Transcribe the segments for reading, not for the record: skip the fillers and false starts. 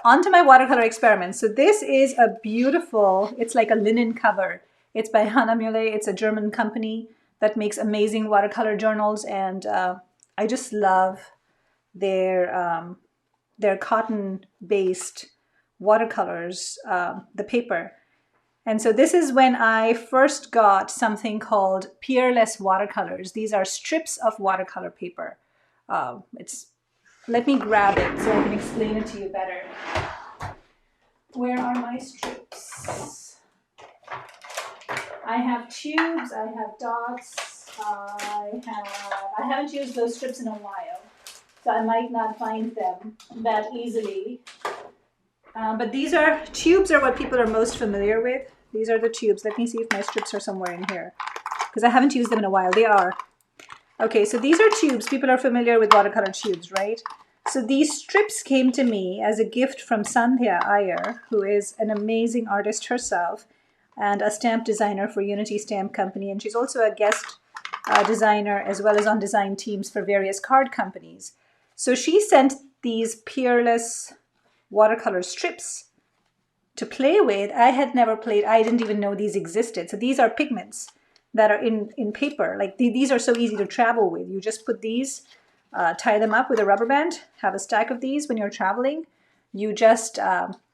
onto my watercolor experiment. So this is a beautiful, it's like a linen cover. It's by Hannah Mule. It's a German company that makes amazing watercolor journals, and I just love their cotton-based watercolors, the paper. And so this is when I first got something called peerless watercolors. These are strips of watercolor paper. Let me grab it so I can explain it to you better. Where are my strips? I have tubes, I have dots, I haven't used those strips in a while, so I might not find them that easily. But these tubes are what people are most familiar with. These are the tubes. Let me see if my strips are somewhere in here, because I haven't used them in a while. They are. Okay, so these are tubes. People are familiar with watercolor tubes, right? So these strips came to me as a gift from Sandhya Iyer, who is an amazing artist herself and a stamp designer for Unity Stamp Company. And she's also a guest designer as well as on design teams for various card companies. So she sent these peerless watercolor strips to play with. I had never played. I didn't even know these existed. So these are pigments that are in paper. Like these are so easy to travel with. You just put these, tie them up with a rubber band, have a stack of these when you're traveling. You just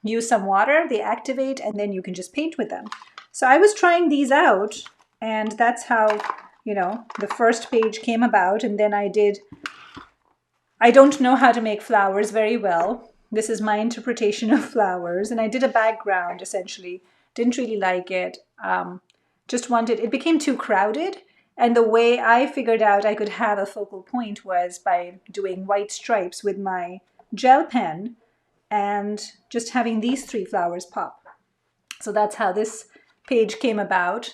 use some water, they activate, and then you can just paint with them. So I was trying these out, and that's how, the first page came about. And then I don't know how to make flowers very well. This is my interpretation of flowers. And I did a background, essentially. Didn't really like it. It became too crowded. And the way I figured out I could have a focal point was by doing white stripes with my gel pen and just having these 3 flowers pop. So that's how this page came about.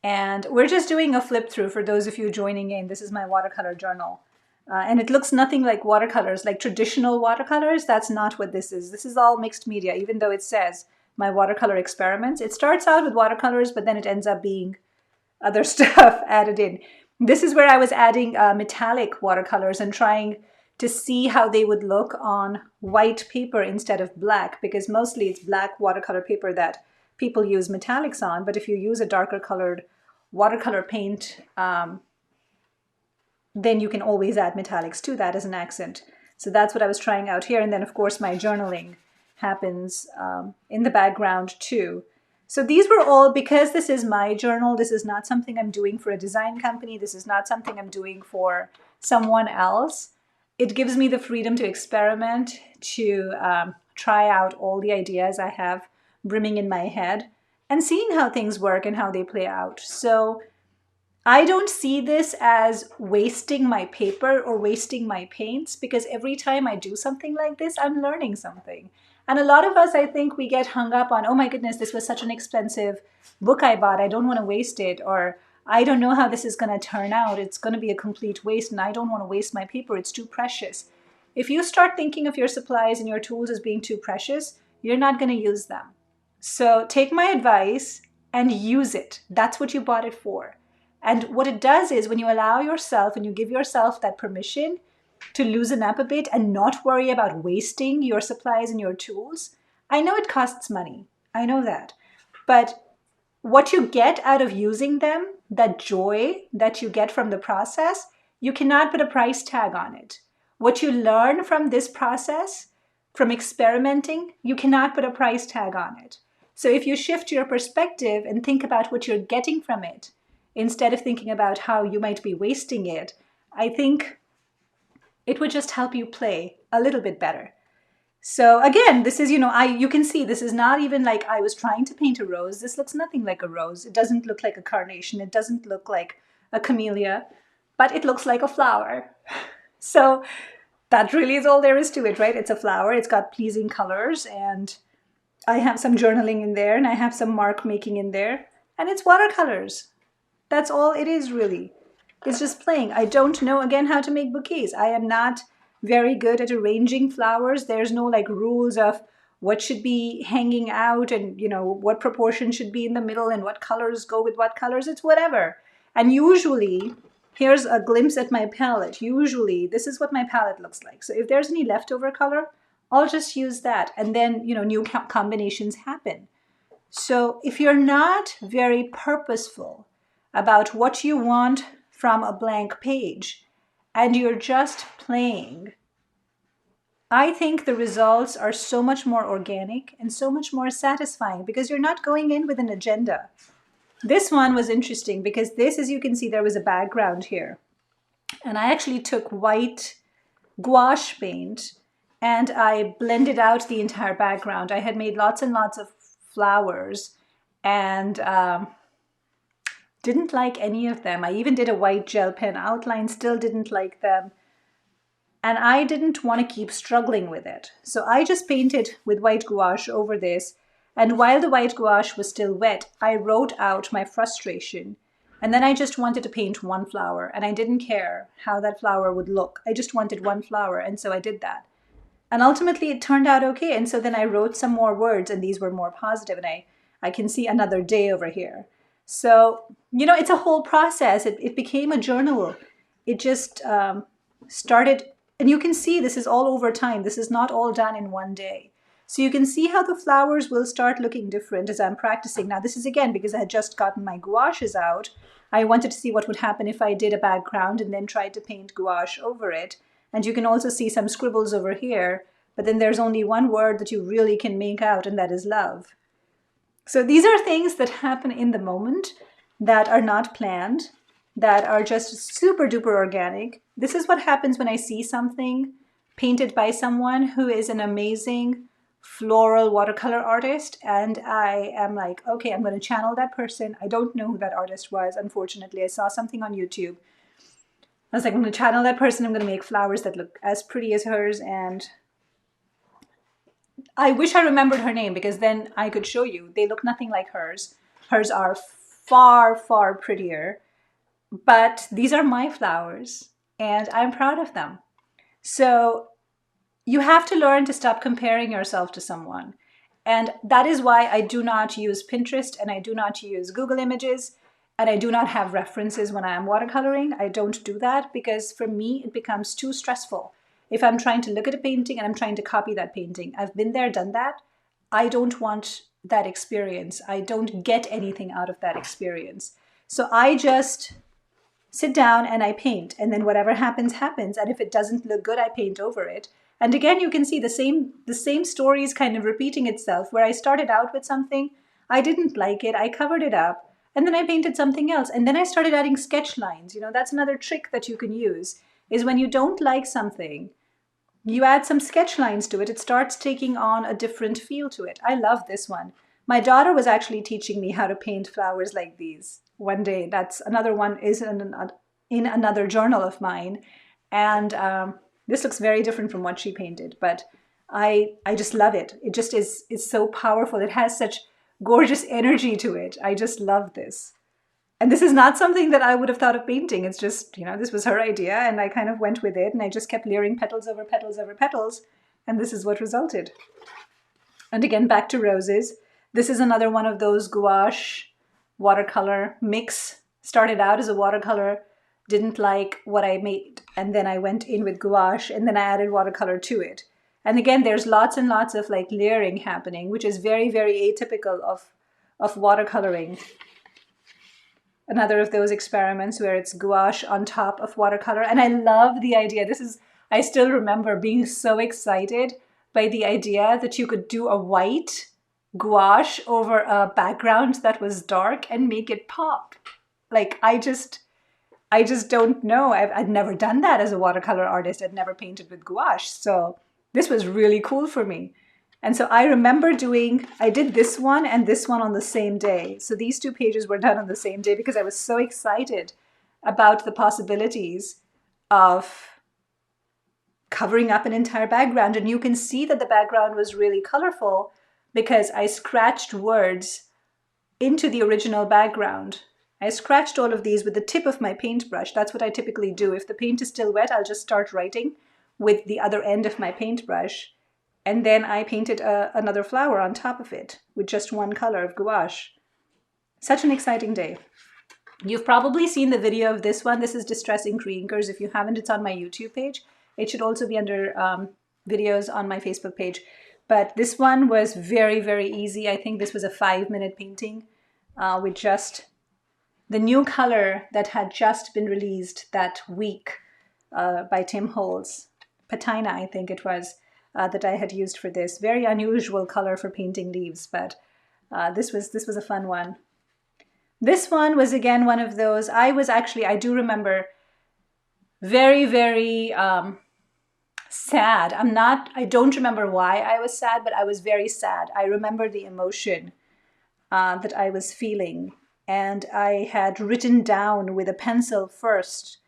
And we're just doing a flip through for those of you joining in. This is my watercolor journal. And it looks nothing like watercolors, like traditional watercolors. That's not what this is. This is all mixed media, even though it says my watercolor experiments. It starts out with watercolors, but then it ends up being other stuff added in. This is where I was adding metallic watercolors and trying to see how they would look on white paper instead of black, because mostly it's black watercolor paper that people use metallics on. But if you use a darker colored watercolor paint, then you can always add metallics to that as an accent. So that's what I was trying out here. And then, of course, my journaling happens in the background too. So these were all, because this is my journal, this is not something I'm doing for a design company. This is not something I'm doing for someone else. It gives me the freedom to experiment, to try out all the ideas I have brimming in my head and seeing how things work and how they play out. So I don't see this as wasting my paper or wasting my paints, because every time I do something like this, I'm learning something. And a lot of us, I think, we get hung up on, oh my goodness, this was such an expensive book I bought. I don't want to waste it. Or I don't know how this is going to turn out. It's going to be a complete waste and I don't want to waste my paper. It's too precious. If you start thinking of your supplies and your tools as being too precious, you're not going to use them. So take my advice and use it. That's what you bought it for. And what it does is when you allow yourself and you give yourself that permission to loosen up a bit and not worry about wasting your supplies and your tools. I know it costs money. I know that. But what you get out of using them, that joy that you get from the process, you cannot put a price tag on it. What you learn from this process, from experimenting, you cannot put a price tag on it. So if you shift your perspective and think about what you're getting from it, instead of thinking about how you might be wasting it, I think it would just help you play a little bit better. So again, this is, you can see this is not even like I was trying to paint a rose. This looks nothing like a rose. It doesn't look like a carnation. It doesn't look like a camellia, but it looks like a flower. So that really is all there is to it, right? It's a flower. It's got pleasing colors, and I have some journaling in there, and I have some mark making in there, and it's watercolors. That's all it is, really. It's just playing. I don't know, again, how to make bouquets. I am not very good at arranging flowers. There's no rules of what should be hanging out and, what proportion should be in the middle and what colors go with what colors. It's whatever. And usually, here's a glimpse at my palette. Usually, this is what my palette looks like. So if there's any leftover color, I'll just use that. And then, new combinations happen. So if you're not very purposeful about what you want from a blank page and you're just playing, I think the results are so much more organic and so much more satisfying because you're not going in with an agenda. This one was interesting because this, as you can see, there was a background here. And I actually took white gouache paint and I blended out the entire background. I had made lots and lots of flowers and didn't like any of them. I even did a white gel pen outline, still didn't like them. And I didn't want to keep struggling with it. So I just painted with white gouache over this. And while the white gouache was still wet, I wrote out my frustration. And then I just wanted to paint one flower. And I didn't care how that flower would look. I just wanted one flower. And so I did that. And ultimately it turned out okay. And so then I wrote some more words and these were more positive. And I can see another day over here. So, it's a whole process. It became a journal. It just started. And you can see this is all over time. This is not all done in one day. So you can see how the flowers will start looking different as I'm practicing. Now this is again because I had just gotten my gouaches out. I wanted to see what would happen if I did a background and then tried to paint gouache over it. And you can also see some scribbles over here. But then there's only one word that you really can make out, and that is love. So these are things that happen in the moment that are not planned, that are just super duper organic. This is what happens when I see something painted by someone who is an amazing floral watercolor artist. And I am like, okay, I'm going to channel that person. I don't know who that artist was, unfortunately. I saw something on YouTube. I was like, I'm going to channel that person. I'm going to make flowers that look as pretty as hers. And I wish I remembered her name because then I could show you. They look nothing like hers. Hers are far, far prettier. But these are my flowers and I'm proud of them. So you have to learn to stop comparing yourself to someone. And that is why I do not use Pinterest and I do not use Google Images and I do not have references when I am watercoloring. I don't do that because for me, it becomes too stressful. If I'm trying to look at a painting and I'm trying to copy that painting, I've been there, done that. I don't want that experience. I don't get anything out of that experience. So I just sit down and I paint, and then whatever happens, happens. And if it doesn't look good, I paint over it. And again, you can see the same story is kind of repeating itself, where I started out with something, I didn't like it, I covered it up, and then I painted something else. And then I started adding sketch lines. That's another trick that you can use, is when you don't like something, you add some sketch lines to it. It starts taking on a different feel to it. I love this one. My daughter was actually teaching me how to paint flowers like these one day. That's another one is in another journal of mine. And this looks very different from what she painted, but I just love it. It just is so powerful. It has such gorgeous energy to it. I just love this. And this is not something that I would have thought of painting. It's just, this was her idea and I kind of went with it and I just kept layering petals over petals over petals. And this is what resulted. And again, back to roses. This is another one of those gouache watercolor mix. Started out as a watercolor, didn't like what I made. And then I went in with gouache and then I added watercolor to it. And again, there's lots and lots of like layering happening, which is very, very atypical of watercoloring. Another of those experiments where it's gouache on top of watercolor. And I love the idea. I still remember being so excited by the idea that you could do a white gouache over a background that was dark and make it pop. Like, I just don't know. I'd never done that as a watercolor artist. I'd never painted with gouache. So this was really cool for me. And so I remember I did this one and this one on the same day. So these two pages were done on the same day because I was so excited about the possibilities of covering up an entire background. And you can see that the background was really colorful because I scratched words into the original background. I scratched all of these with the tip of my paintbrush. That's what I typically do. If the paint is still wet, I'll just start writing with the other end of my paintbrush. And then I painted another flower on top of it with just one color of gouache. Such an exciting day. You've probably seen the video of this one. This is Distress Ink Reinkers. If you haven't, it's on my YouTube page. It should also be under videos on my Facebook page. But this one was very, very easy. I think this was a 5-minute painting with just the new color that had just been released that week by Tim Holtz. Patina, I think it was, that I had used for this. Very unusual color for painting leaves, but this was a fun one. This one was again one of those, I do remember very, very sad. I don't remember why I was sad, but I was very sad. I remember the emotion that I was feeling. And I had written down with a pencil first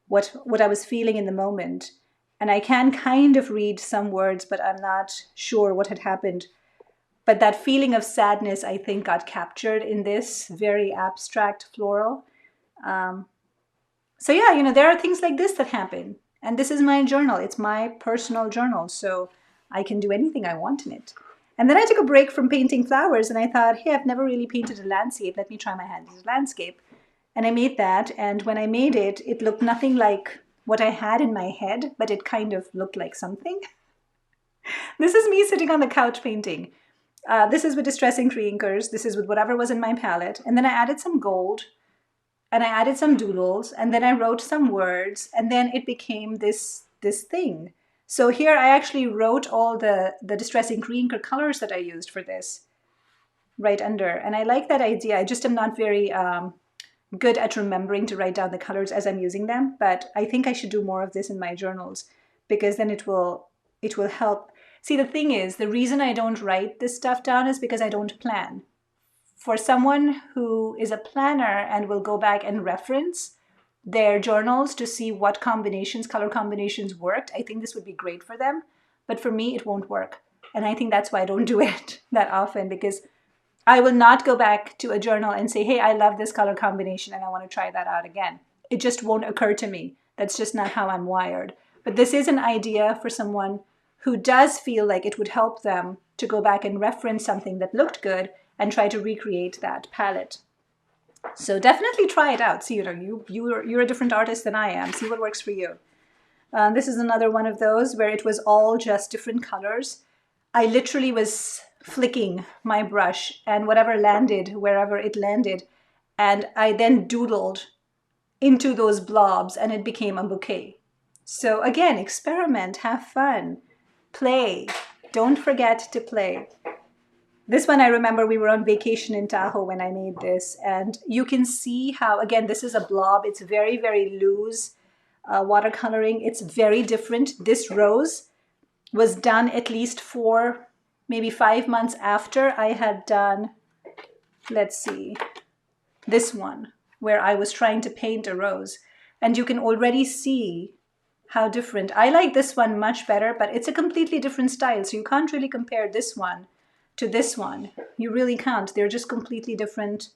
what I was feeling in the moment. And I can kind of read some words, but I'm not sure what had happened. But that feeling of sadness, I think, got captured in this very abstract floral. So yeah, there are things like this that happen. And this is my journal. It's my personal journal. So I can do anything I want in it. And then I took a break from painting flowers and I thought, hey, I've never really painted a landscape. Let me try my hand at a landscape. And I made that. And when I made it, it looked nothing like what I had in my head, but it kind of looked like something. This is me sitting on the couch painting. This is with Distress Ink Reinkers. This is with whatever was in my palette. And then I added some gold and I added some doodles and then I wrote some words and then it became this thing. So here I actually wrote all the Distress Ink Reinker colors that I used for this right under. And I like that idea. I just am not very good at remembering to write down the colors as I'm using them. But I think I should do more of this in my journals because then it will help. See, the thing is, the reason I don't write this stuff down is because I don't plan. For someone who is a planner and will go back and reference their journals to see what color combinations worked, I think this would be great for them. But for me, it won't work. And I think that's why I don't do it that often, because I will not go back to a journal and say, hey, I love this color combination and I want to try that out again. It just won't occur to me. That's just not how I'm wired. But this is an idea for someone who does feel like it would help them to go back and reference something that looked good and try to recreate that palette. So definitely try it out. See, you're a different artist than I am. See what works for you. This is another one of those where it was all just different colors. I literally was flicking my brush and whatever landed, wherever it landed, and I then doodled into those blobs and it became a bouquet. So again, experiment, have fun, play. Don't forget to play. This one, I remember we were on vacation in Tahoe when I made this, and you can see how, again, this is a blob. It's very, very loose watercoloring. It's very different. This rose was done at least 4, maybe 5 months after I had done, let's see, this one, where I was trying to paint a rose. And you can already see how different. I like this one much better, but it's a completely different style, so you can't really compare this one to this one. You really can't. They're just completely different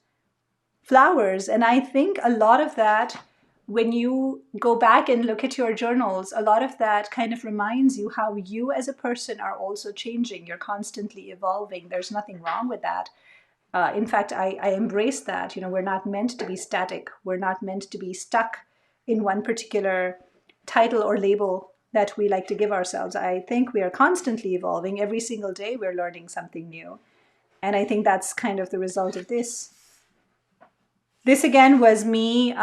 flowers. And I think a lot of that, when you go back and look at your journals, a lot of that kind of reminds you how you as a person are also changing. You're constantly evolving. There's nothing wrong with that. In fact, I embrace that. We're not meant to be static. We're not meant to be stuck in one particular title or label that we like to give ourselves. I think we are constantly evolving. Every single day we're learning something new. And I think that's kind of the result of this. This again was me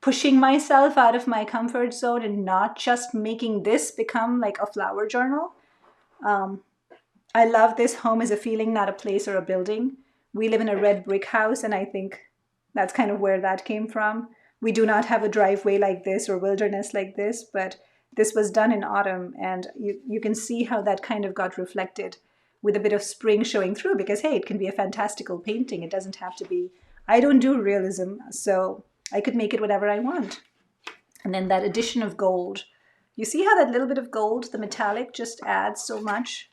pushing myself out of my comfort zone and not just making this become like a flower journal. I love this. Home is a feeling, not a place or a building. We live in a red brick house, and I think that's kind of where that came from. We do not have a driveway like this or wilderness like this, but this was done in autumn, and you can see how that kind of got reflected with a bit of spring showing through, because, hey, it can be a fantastical painting. It doesn't have to be. I don't do realism, so I could make it whatever I want. And then that addition of gold. You see how that little bit of gold, the metallic, just adds so much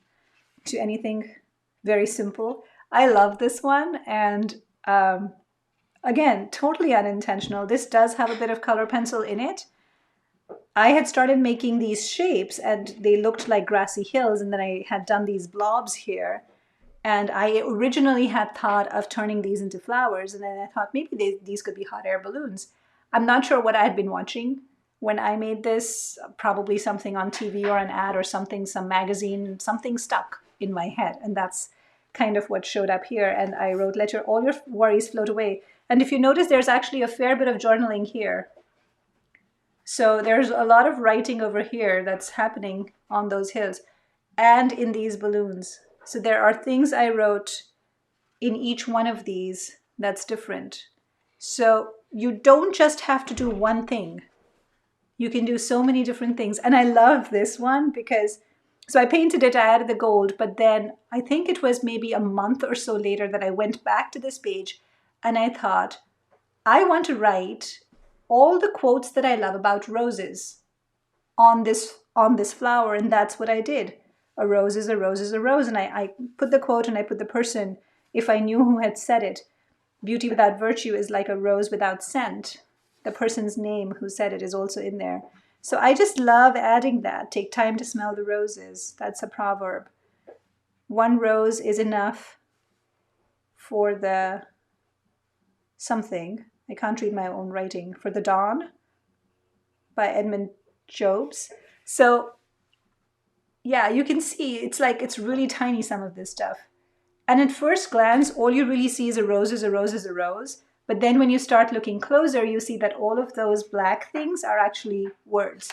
to anything very simple. I love this one, and again, totally unintentional. This does have a bit of color pencil in it. I had started making these shapes and they looked like grassy hills, and then I had done these blobs here. And I originally had thought of turning these into flowers, and then I thought maybe these could be hot air balloons. I'm not sure what I had been watching, when I made this, probably something on TV or an ad or something, some magazine, something stuck in my head. And that's kind of what showed up here. And I wrote, let all your worries float away. And if you notice, there's actually a fair bit of journaling here. So there's a lot of writing over here that's happening on those hills and in these balloons. So there are things I wrote in each one of these that's different. So you don't just have to do one thing. You can do so many different things. And I love this one because, so I painted it, I added the gold, but then I think it was maybe a month or so later that I went back to this page and I thought, I want to write all the quotes that I love about roses on this flower. And that's what I did. A rose is a rose is a rose. And I put the quote and I put the person, if I knew who had said it. Beauty without virtue is like a rose without scent. The person's name who said it is also in there. So I just love adding that. Take time to smell the roses. That's a proverb. One rose is enough for the something. I can't read my own writing. For the dawn by Edmund Jobs. So yeah, you can see it's like it's really tiny, some of this stuff. And at first glance, all you really see is a rose is a rose is a rose. But then when you start looking closer, you see that all of those black things are actually words.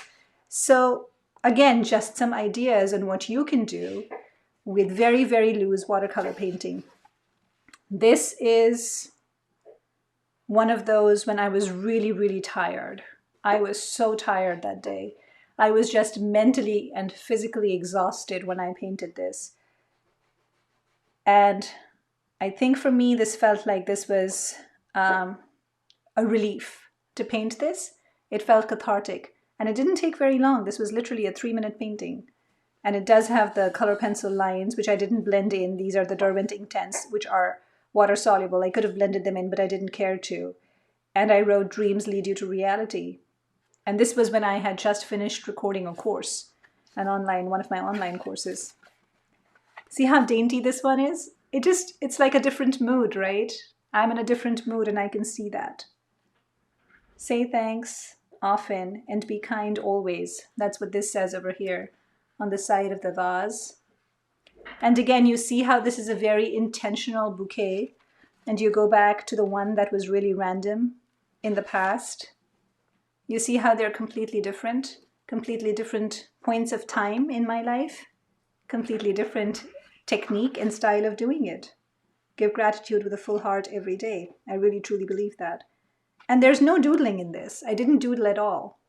So again, just some ideas on what you can do with very, very loose watercolor painting. This is one of those when I was really, really tired. I was so tired that day. I was just mentally and physically exhausted when I painted this. And I think for me, this felt like this was a relief to paint this. It felt cathartic. And it didn't take very long. This was literally a 3-minute painting. And it does have the color pencil lines, which I didn't blend in. These are the Derwent Inktense, which are water soluble. I could have blended them in, but I didn't care to. And I wrote, dreams lead you to reality. And this was when I had just finished recording a course, one of my online courses. See how dainty this one is? It's like a different mood, right? I'm in a different mood and I can see that. Say thanks often and be kind always. That's what this says over here on the side of the vase. And again, you see how this is a very intentional bouquet, and you go back to the one that was really random in the past. You see how they're completely different points of time in my life, completely different technique and style of doing it. Give gratitude with a full heart every day. I really truly believe that. And there's no doodling in this. I didn't doodle at all.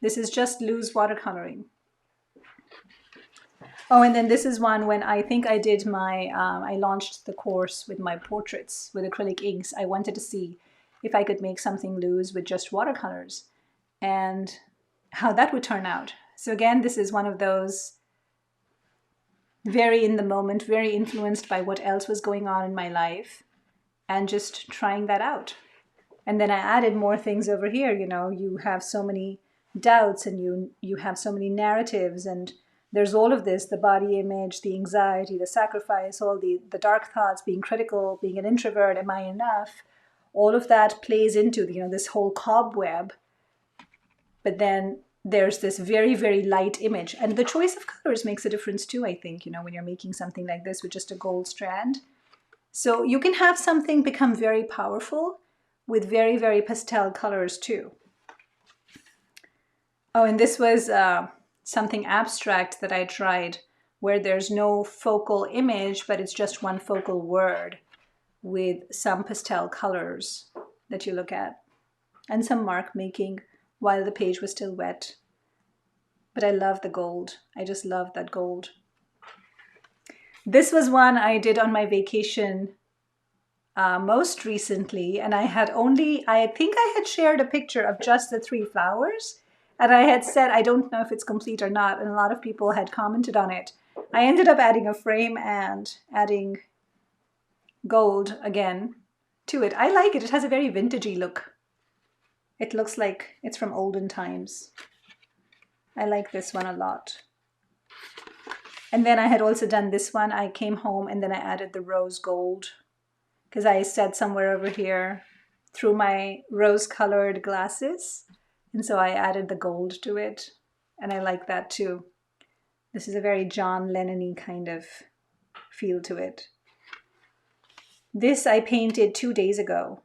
This is just loose watercoloring. Oh, and then this is one when I think I did I launched the course with my portraits with acrylic inks. I wanted to see if I could make something loose with just watercolors and how that would turn out. So again, this is one of those very in the moment, very influenced by what else was going on in my life and just trying that out. And then I added more things over here. You know, you have so many doubts and you have so many narratives, and there's all of this, the body image, the anxiety, the sacrifice, all the dark thoughts, being critical, being an introvert, am I enough? All of that plays into, this whole cobweb. But then there's this very, very light image. And the choice of colors makes a difference too, I think, when you're making something like this with just a gold strand. So you can have something become very powerful with very, very pastel colors too. Oh, and this was something abstract that I tried where there's no focal image, but it's just one focal word with some pastel colors that you look at and some mark making while the page was still wet. But I love the gold. I just love that gold. This was one I did on my vacation most recently, and I think I had shared a picture of just the 3 flowers, and I had said, I don't know if it's complete or not, and a lot of people had commented on it. I ended up adding a frame and adding gold again to it. I like it. It has a very vintagey look. It looks like it's from olden times. I like this one a lot. And then I had also done this one. I came home and then I added the rose gold because I said somewhere over here, through my rose-colored glasses, And so I added the gold to it, and I like that too. This is a very John Lennon-y kind of feel to it. This I painted 2 days ago,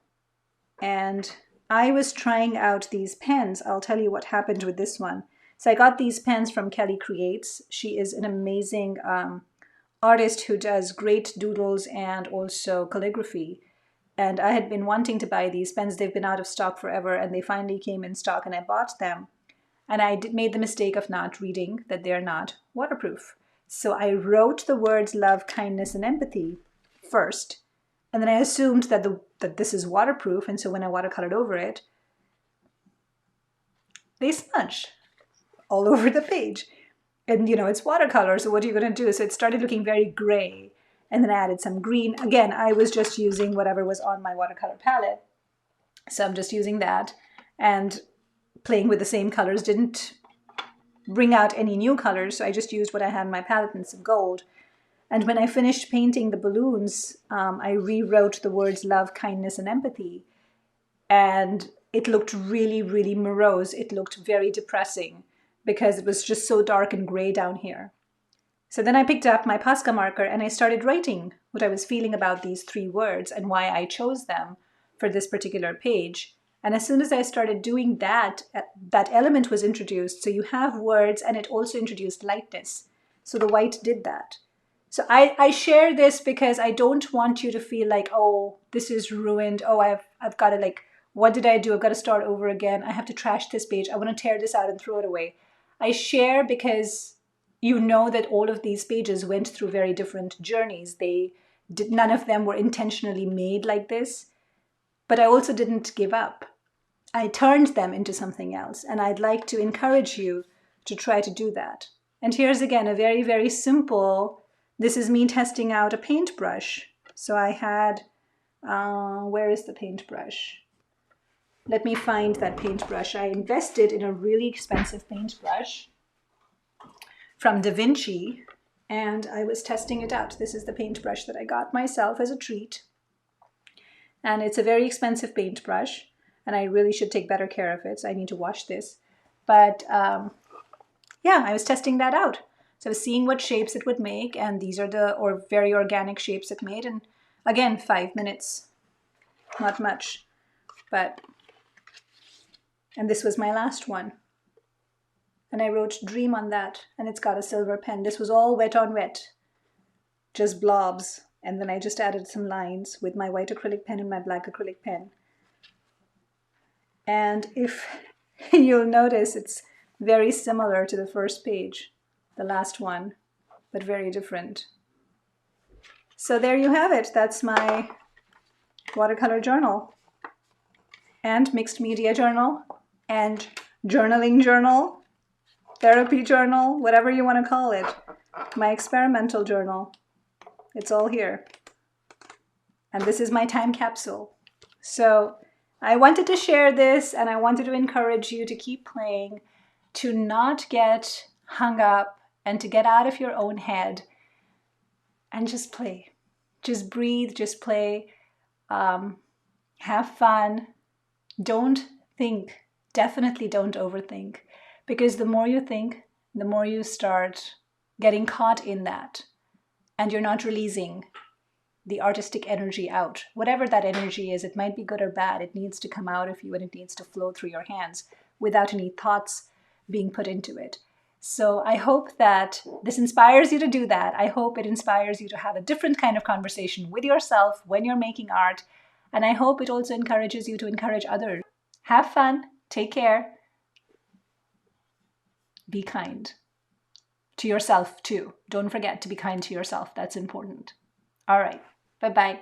and I was trying out these pens. I'll tell you what happened with this one. So I got these pens from Kelly Creates. She is an amazing artist who does great doodles and also calligraphy. And I had been wanting to buy these pens. They've been out of stock forever, and they finally came in stock, and I bought them. And I made the mistake of not reading that they're not waterproof. So I wrote the words love, kindness, and empathy first. And then I assumed that this is waterproof. And so when I watercolored over it, they smudge all over the page. And you know, it's watercolor, so what are you going to do? So it started looking very gray. And then I added some green. Again, I was just using whatever was on my watercolor palette. So I'm just using that. And playing with the same colors didn't bring out any new colors. So I just used what I had in my palette and some gold. And when I finished painting the balloons, I rewrote the words love, kindness, and empathy. And it looked really, really morose. It looked very depressing because it was just so dark and gray down here. So then I picked up my Posca marker and I started writing what I was feeling about these 3 words and why I chose them for this particular page. And as soon as I started doing that, that element was introduced. So you have words, and it also introduced lightness. So the white did that. So I share this because I don't want you to feel like, oh, this is ruined. Oh, I've got to, like, what did I do? I've got to start over again. I have to trash this page. I want to tear this out and throw it away. I share because you know that all of these pages went through very different journeys. None of them were intentionally made like this. But I also didn't give up. I turned them into something else. And I'd like to encourage you to try to do that. And here's again a very, very simple. This is me testing out a paintbrush. So I had, where is the paintbrush? Let me find that paintbrush. I invested in a really expensive paintbrush from Da Vinci, and I was testing it out. This is the paintbrush that I got myself as a treat. And it's a very expensive paintbrush, and I really should take better care of it. So I need to wash this. But yeah, I was testing that out. So I was seeing what shapes it would make, and these are the very organic shapes it made. And again, 5 minutes, not much. And this was my last one. And I wrote dream on that, and it's got a silver pen. This was all wet on wet, just blobs. And then I just added some lines with my white acrylic pen and my black acrylic pen. And if you'll notice, it's very similar to the first page, the last one, but very different. So there you have it. That's my watercolor journal and mixed media journal and journaling journal, therapy journal, whatever you want to call it. My experimental journal. It's all here. And this is my time capsule. So I wanted to share this, and I wanted to encourage you to keep playing, to not get hung up, and to get out of your own head and just play. Just breathe, just play. Have fun. Don't think. Definitely don't overthink. Because the more you think, the more you start getting caught in that. And you're not releasing the artistic energy out. Whatever that energy is, it might be good or bad. It needs to come out of you, and it needs to flow through your hands without any thoughts being put into it. So I hope that this inspires you to do that. I hope it inspires you to have a different kind of conversation with yourself when you're making art. And I hope it also encourages you to encourage others. Have fun. Take care. Be kind to yourself too. Don't forget to be kind to yourself. That's important. All right. Bye-bye.